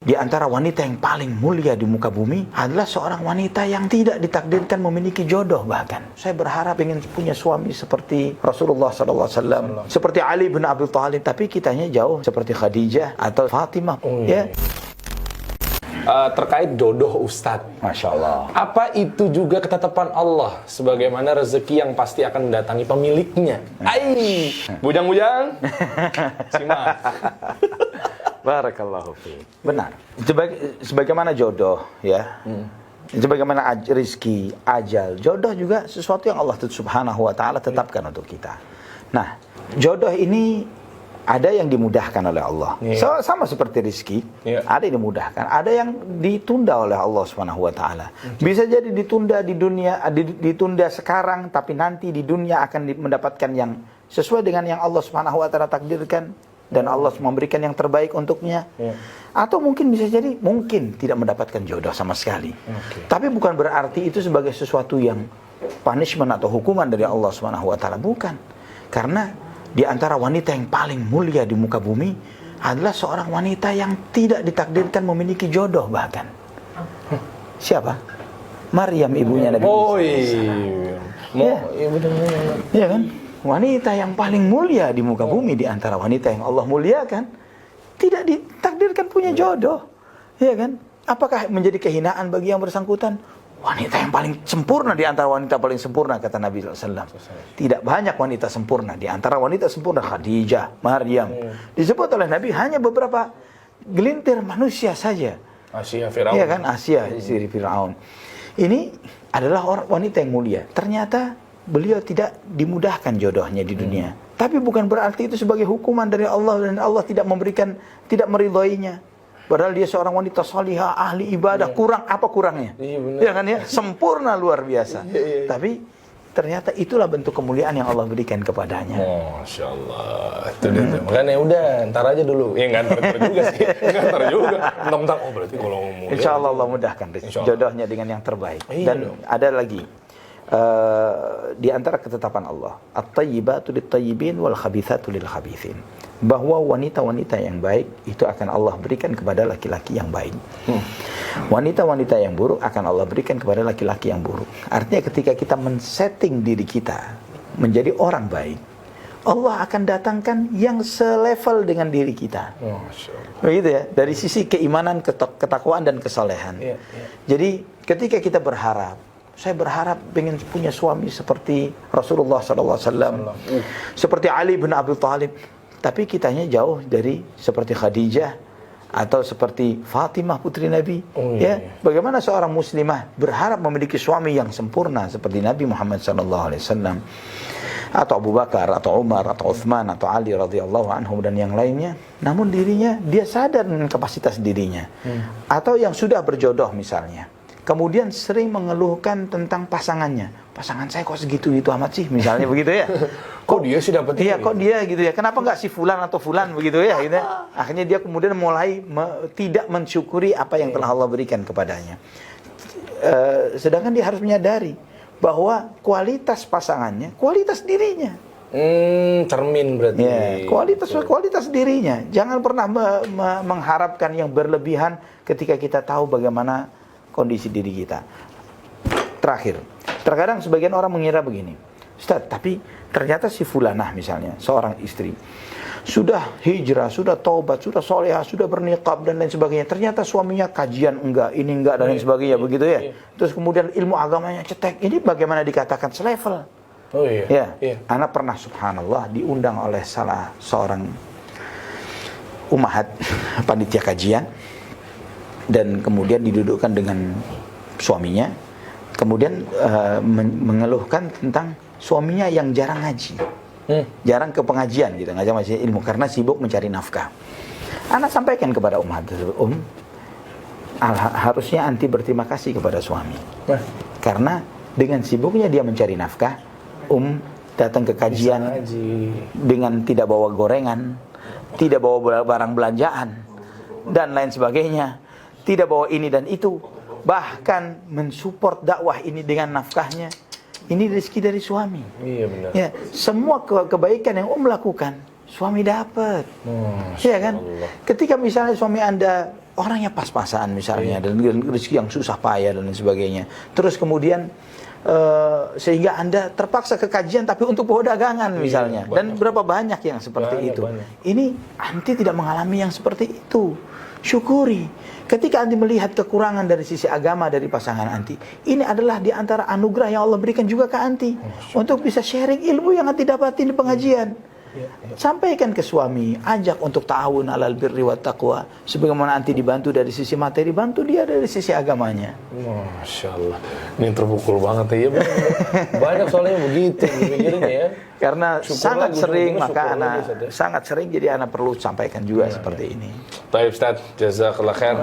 Di antara wanita yang paling mulia di muka bumi adalah seorang wanita yang tidak ditakdirkan memiliki jodoh bahkan. Saya berharap ingin punya suami seperti Rasulullah SAW, seperti Ali bin Abi Thalib, tapi kitanya jauh seperti Khadijah atau Fatimah. Ya. Terkait jodoh Ustadz, Masya Allah. apa itu juga ketetapan Allah sebagaimana rezeki yang pasti akan mendatangi pemiliknya? Bujang-bujang, simak. Barakallahu fiik. Benar. Sebagaimana jodoh, ya. Sebagaimana rizki, ajal, jodoh juga sesuatu yang Allah Subhanahu wa taala tetapkan untuk kita. Nah, jodoh ini ada yang dimudahkan oleh Allah. Sama seperti rizki, ada yang dimudahkan, ada yang ditunda oleh Allah Subhanahu wa taala. Bisa jadi ditunda di dunia, ditunda sekarang, tapi nanti di dunia akan mendapatkan yang sesuai dengan yang Allah Subhanahu wa taala takdirkan. Dan Allah memberikan yang terbaik untuknya. Atau mungkin bisa jadi mungkin tidak mendapatkan jodoh sama sekali. Tapi bukan berarti itu sebagai sesuatu yang punishment atau hukuman dari Allah Subhanahu wa taala, bukan. Karena di antara wanita yang paling mulia di muka bumi adalah seorang wanita yang tidak ditakdirkan memiliki jodoh bahkan. Siapa? Maryam, ibunya Nabi Isa. Iya kan? Wanita yang paling mulia di muka bumi di antara wanita yang Allah muliakan tidak ditakdirkan punya jodoh, ya kan? Apakah menjadi kehinaan bagi yang bersangkutan? Wanita yang paling sempurna di antara wanita paling sempurna, kata Nabi SAW. Tidak banyak wanita sempurna. Di antara wanita sempurna Khadijah, Maryam. Disebut oleh Nabi hanya beberapa gelintir manusia saja. Asia, Firaun. Iya kan? Asia, istri Firaun. Ini adalah wanita yang mulia. Ternyata beliau tidak dimudahkan jodohnya di dunia. Tapi bukan berarti itu sebagai hukuman dari Allah dan Allah tidak memberikan, tidak meridhoinya. Padahal dia seorang wanita salihah, ahli ibadah, kurang apa kurangnya? Ya kan ya? Sempurna luar biasa. Tapi ternyata itulah bentuk kemuliaan yang Allah berikan kepadanya. Masya Allah. Itu dia. Makanya udah, ntar aja dulu. Ya nggak ntar juga sih. Ntar juga. Bentar-bentar. Oh berarti kalau ngomong. Insya Allah Allah mudahkan jodohnya dengan yang terbaik. Dan ada lagi. Di antara ketetapan Allah, at-tayyibatu lit-tayyibin wal khabithatu lil khabithin, bahwa wanita-wanita yang baik itu akan Allah berikan kepada laki-laki yang baik. Wanita-wanita yang buruk akan Allah berikan kepada laki-laki yang buruk. Artinya ketika kita men-setting diri kita menjadi orang baik, Allah akan datangkan yang selevel dengan diri kita. Begitu ya, dari sisi keimanan, ketakwaan dan kesalehan. Jadi ketika kita berharap, saya berharap ingin punya suami seperti Rasulullah SAW, seperti Ali bin Abi Thalib, tapi kitanya jauh dari seperti Khadijah atau seperti Fatimah putri Nabi. Ya, bagaimana seorang muslimah berharap memiliki suami yang sempurna seperti Nabi Muhammad SAW, atau Abu Bakar, atau Umar, atau Uthman, atau Ali radhiyallahu anhum dan yang lainnya. Namun dirinya, dia sadar dengan kapasitas dirinya. Atau yang sudah berjodoh misalnya, kemudian sering mengeluhkan tentang pasangannya. Pasangan saya kok segitu-gitu amat sih, misalnya begitu ya. Kok dia sih dapat? Iya, kok dia gitu ya. Kenapa nggak si fulan atau fulan begitu ya? Gitu. Akhirnya dia kemudian mulai tidak mensyukuri apa yang telah Allah berikan kepadanya. Sedangkan dia harus menyadari bahwa kualitas pasangannya, kualitas dirinya. Cermin berarti. Ya, kualitas dirinya. Jangan pernah mengharapkan yang berlebihan ketika kita tahu bagaimana kondisi diri kita. Terakhir, terkadang sebagian orang mengira begini, Ustaz, tapi ternyata si fulanah misalnya, seorang istri, sudah hijrah, sudah taubat, sudah solehah, sudah berniqab dan lain sebagainya. Ternyata suaminya kajian enggak, ini enggak dan lain sebagainya, begitu ya. Terus kemudian ilmu agamanya cetek. Ini bagaimana dikatakan selevel? Anak pernah subhanallah diundang oleh salah seorang umahat panitia kajian. Dan kemudian didudukkan dengan suaminya, kemudian mengeluhkan tentang suaminya yang jarang ngaji, jarang ke pengajian gitu, ngaji ilmu karena sibuk mencari nafkah. Anak sampaikan kepada harusnya anti berterima kasih kepada suami, karena dengan sibuknya dia mencari nafkah, datang ke kajian dengan tidak bawa gorengan, tidak bawa barang belanjaan dan lain sebagainya. Tidak bawa ini dan itu, bahkan mensupport dakwah ini dengan nafkahnya. Ini rezeki dari suami. Iya benar. Ya, semua kebaikan yang lakukan, suami dapat. Ya kan? Ketika misalnya suami Anda orangnya pas-pasan misalnya, dan rezeki yang susah payah dan lain sebagainya. Terus kemudian sehingga Anda terpaksa ke kajian tapi untuk bawa dagangan misalnya. Dan berapa banyak yang seperti itu. Ini anti tidak mengalami yang seperti itu. Syukuri. Ketika anti melihat kekurangan dari sisi agama dari pasangan anti, ini adalah di antara anugerah yang Allah berikan juga ke anti untuk bisa sharing ilmu yang anti dapatin di pengajian. Sampaikan ke suami, ajak untuk ta'awun 'alal birri wat taqwa. Sebagaimana anti dibantu dari sisi materi, bantu dia dari sisi agamanya. Masya Allah, ini terpukul banget ya. Banyak soalnya begitu mikirnya ya. Karena sangat sering, maka anak ya. sangat sering, jadi anak perlu sampaikan juga seperti ini. Baik Ustaz, jazakallah khair.